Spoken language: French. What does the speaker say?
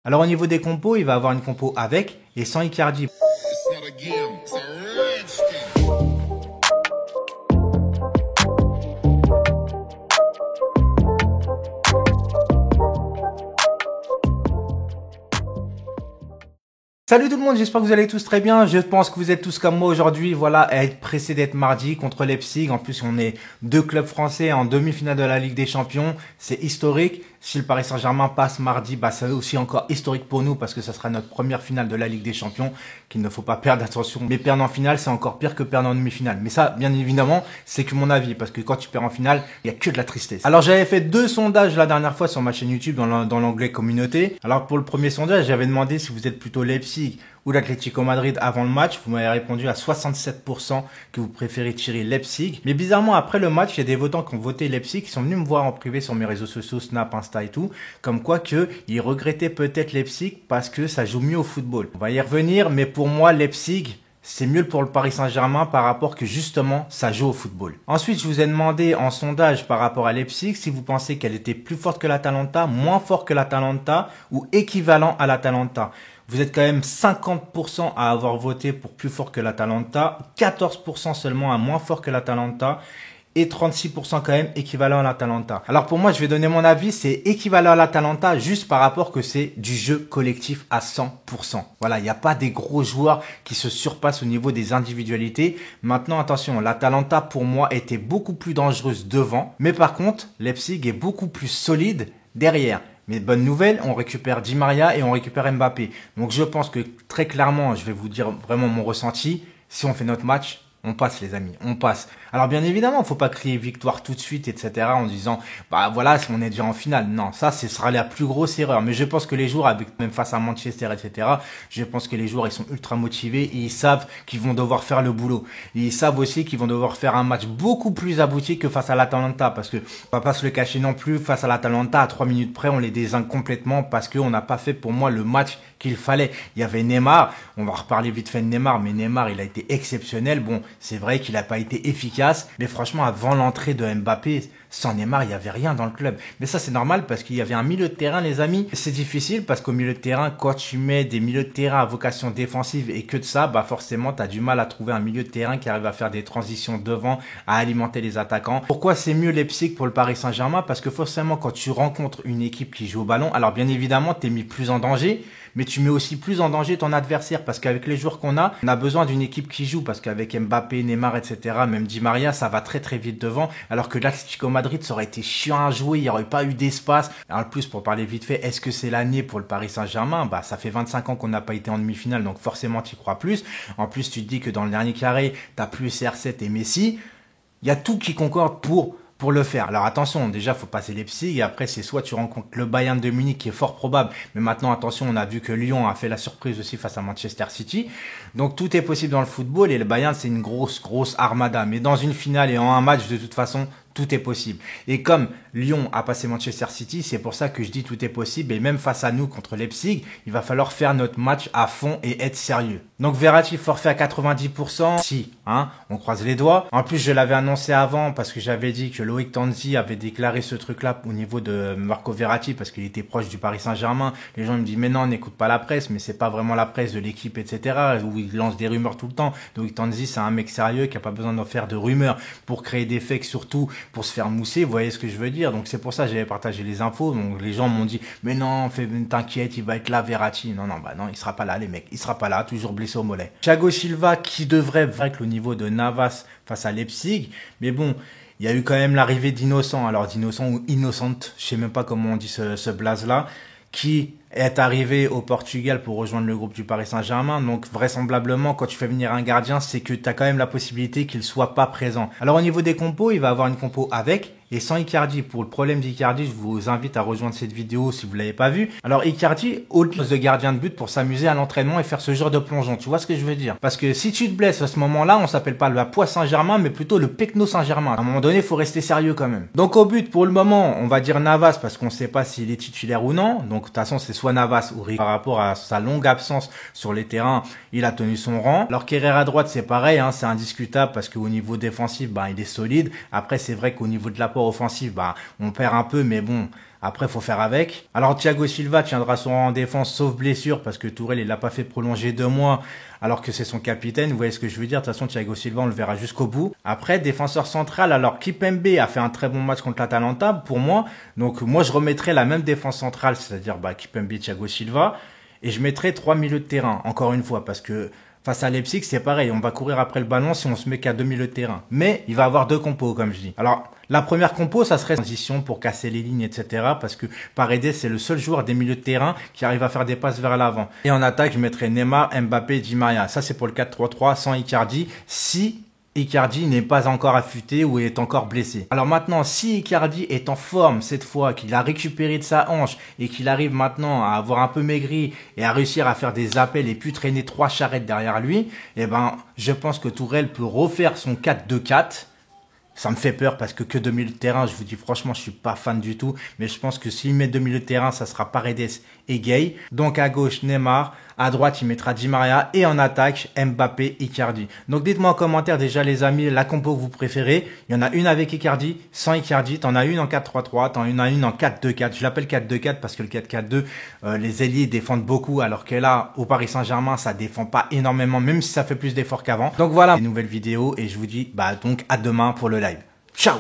Alors au niveau des compos, il va avoir une compo avec et sans Icardi. Salut tout le monde, j'espère que vous allez tous très bien. Je pense que vous êtes tous comme moi aujourd'hui. Voilà, à être pressé d'être mardi contre Leipzig. En plus, on est deux clubs français en demi-finale de la Ligue des Champions. C'est historique. Si le Paris Saint-Germain passe mardi, c'est aussi encore historique pour nous parce que ça sera notre première finale de la Ligue des Champions qu'il ne faut pas perdre. Attention, mais perdre en finale, c'est encore pire que perdre en demi-finale. Mais ça, bien évidemment, c'est que mon avis parce que quand tu perds en finale, il y a que de la tristesse. Alors, j'avais fait 2 sondages la dernière fois sur ma chaîne YouTube dans l'onglet communauté. Alors, pour le premier sondage, j'avais demandé si vous êtes plutôt Leipzig ou l'Atlético Madrid avant le match. Vous m'avez répondu à 67% que vous préférez tirer Leipzig. Mais bizarrement, après le match, il y a des votants qui ont voté Leipzig, qui sont venus me voir en privé sur mes réseaux sociaux, Snap, Insta et tout, comme quoi que ils regrettaient peut-être Leipzig parce que ça joue mieux au football. On va y revenir, mais pour moi, Leipzig, c'est mieux pour le Paris Saint-Germain par rapport que justement, ça joue au football. Ensuite, je vous ai demandé en sondage par rapport à Leipzig si vous pensez qu'elle était plus forte que l'Atalanta, moins forte que l'Atalanta ou équivalent à l'Atalanta. Vous êtes quand même 50% à avoir voté pour plus fort que l'Atalanta, 14% seulement à moins fort que l'Atalanta et 36% quand même équivalent à l'Atalanta. Alors pour moi, je vais donner mon avis, c'est équivalent à l'Atalanta juste par rapport que c'est du jeu collectif à 100%. Voilà, il n'y a pas des gros joueurs qui se surpassent au niveau des individualités. Maintenant, attention, l'Atalanta pour moi était beaucoup plus dangereuse devant, mais par contre, Leipzig est beaucoup plus solide derrière. Mais bonne nouvelle, on récupère Di Maria et on récupère Mbappé. Donc je pense que très clairement, je vais vous dire vraiment mon ressenti. Si on fait notre match, on passe les amis, on passe. Alors bien évidemment, faut pas crier victoire tout de suite, etc. en disant, voilà, on est déjà en finale. Non, ça, ce sera la plus grosse erreur. Mais je pense que les joueurs, même face à Manchester, etc., je pense que les joueurs, ils sont ultra motivés et ils savent qu'ils vont devoir faire le boulot. Et ils savent aussi qu'ils vont devoir faire un match beaucoup plus abouti que face à l'Atalanta. Parce que, on va pas se le cacher non plus, face à l'Atalanta, à 3 minutes près, on les désingue complètement parce qu'on n'a pas fait pour moi le match qu'il fallait. Il y avait Neymar, on va reparler vite fait de Neymar, mais Neymar, il a été exceptionnel. Bon, c'est vrai qu'il n'a pas été efficace, mais franchement, avant l'entrée de Mbappé, sans Neymar, il n'y avait rien dans le club. Mais ça, c'est normal parce qu'il y avait un milieu de terrain, les amis. C'est difficile parce qu'au milieu de terrain, quand tu mets des milieux de terrain à vocation défensive et que de ça, forcément, tu as du mal à trouver un milieu de terrain qui arrive à faire des transitions devant, à alimenter les attaquants. Pourquoi c'est mieux Leipzig pour le Paris Saint-Germain? Parce que forcément, quand tu rencontres une équipe qui joue au ballon, alors bien évidemment, tu es mis plus en danger, mais tu mets aussi plus en danger ton adversaire parce qu'avec les joueurs qu'on a, on a besoin d'une équipe qui joue parce qu'avec Mbappé, Neymar, etc., même Di Maria, ça va très très vite devant, alors que l'Atlético Madrid, ça aurait été chiant à jouer, il n'y aurait pas eu d'espace. En plus, pour parler vite fait, est-ce que c'est l'année pour le Paris Saint-Germain? Ça fait 25 ans qu'on n'a pas été en demi-finale, donc forcément, tu y crois plus. En plus, tu te dis que dans le dernier carré, tu as plus CR7 et Messi. Il y a tout qui concorde pour le faire. Alors attention, déjà, faut passer Leipzig et après, c'est soit tu rencontres le Bayern de Munich qui est fort probable, mais maintenant, attention, on a vu que Lyon a fait la surprise aussi face à Manchester City. Donc, tout est possible dans le football et le Bayern, c'est une grosse armada. Mais dans une finale et en un match, de toute façon, tout est possible. Et comme Lyon a passé Manchester City, c'est pour ça que je dis tout est possible. Et même face à nous contre Leipzig, il va falloir faire notre match à fond et être sérieux. Donc Verratti forfait à 90%. Si, on croise les doigts. En plus, je l'avais annoncé avant parce que j'avais dit que Loïc Tanzi avait déclaré ce truc-là au niveau de Marco Verratti parce qu'il était proche du Paris Saint-Germain. Les gens me disent, mais non, n'écoute pas la presse, mais c'est pas vraiment la presse de l'équipe, etc. où il lance des rumeurs tout le temps. Loïc Tanzi, c'est un mec sérieux qui a pas besoin d'en faire de rumeurs pour créer des fakes surtout, pour se faire mousser, vous voyez ce que je veux dire. Donc c'est pour ça que j'avais partagé les infos. Donc les gens m'ont dit, mais non, t'inquiète, il va être là, Verratti. Non, il sera pas là, les mecs. Il sera pas là, toujours blessé au mollet. Thiago Silva qui devrait vaincre au niveau de Navas face à Leipzig. Mais bon, il y a eu quand même l'arrivée d'Innocent. Alors d'Innocent ou Innocente, je sais même pas comment on dit ce blaze-là, qui est arrivé au Portugal pour rejoindre le groupe du Paris Saint-Germain. Donc vraisemblablement, quand tu fais venir un gardien, c'est que tu as quand même la possibilité qu'il soit pas présent. Alors au niveau des compos, il va avoir une compo avec et sans Icardi. Pour le problème d'Icardi, je vous invite à rejoindre cette vidéo si vous l'avez pas vue. Alors Icardi, au poste de gardien de but pour s'amuser à l'entraînement et faire ce genre de plongeon. Tu vois ce que je veux dire? Parce que si tu te blesses à ce moment-là, on s'appelle pas le Poix Saint-Germain, mais plutôt le Pecno Saint-Germain. À un moment donné, il faut rester sérieux quand même. Donc au but, pour le moment, on va dire Navas parce qu'on sait pas s'il est titulaire ou non. Donc de toute façon, c'est soit Navas ou Rick. Par rapport à sa longue absence sur les terrains, il a tenu son rang. Alors Kerrer à droite, c'est pareil, c'est indiscutable parce qu'au niveau défensif, il est solide. Après, c'est vrai qu'au niveau de la apport offensif, bah, on perd un peu, mais bon, après, faut faire avec. Alors, Thiago Silva tiendra son rang en défense, sauf blessure, parce que Tourelle, il l'a pas fait prolonger 2 mois, alors que c'est son capitaine. Vous voyez ce que je veux dire? De toute façon, Thiago Silva, on le verra jusqu'au bout. Après, défenseur central, alors Kipembe a fait un très bon match contre l'Atalanta, pour moi. Donc, moi, je remettrais la même défense centrale, c'est-à-dire, bah, Kipembe, Thiago Silva. Et je mettrais 3 milieux de terrain, encore une fois, parce que face à Leipzig, c'est pareil, on va courir après le ballon si on se met qu'à 2 milieux de terrain. Mais il va avoir 2 compos, comme je dis. Alors, la première compo, ça serait transition pour casser les lignes, etc. Parce que Paredes, c'est le seul joueur des milieux de terrain qui arrive à faire des passes vers l'avant. Et en attaque, je mettrais Neymar, Mbappé, Di Maria. Ça, c'est pour le 4-3-3 sans Icardi. Si Icardi n'est pas encore affûté ou est encore blessé. Alors maintenant, si Icardi est en forme cette fois, qu'il a récupéré de sa hanche et qu'il arrive maintenant à avoir un peu maigri et à réussir à faire des appels et puis traîner 3 charrettes derrière lui, eh ben, je pense que Tourelle peut refaire son 4-2-4. Ça me fait peur parce que 2 milieux de terrain, je vous dis franchement, je suis pas fan du tout. Mais je pense que s'il met 2 milieux de terrain, ça sera Paredes et Gay. Donc à gauche, Neymar. À droite, il mettra Di Maria. Et en attaque, Mbappé, Icardi. Donc dites-moi en commentaire déjà les amis, la compo que vous préférez. Il y en a une avec Icardi, sans Icardi. T'en as une en 4-3-3, t'en as une en 4-2-4. Je l'appelle 4-2-4 parce que le 4-4-2, les ailiers défendent beaucoup. Alors que là, au Paris Saint-Germain, ça défend pas énormément, même si ça fait plus d'efforts qu'avant. Donc voilà, une nouvelle vidéo et je vous dis, bah donc à demain pour le live.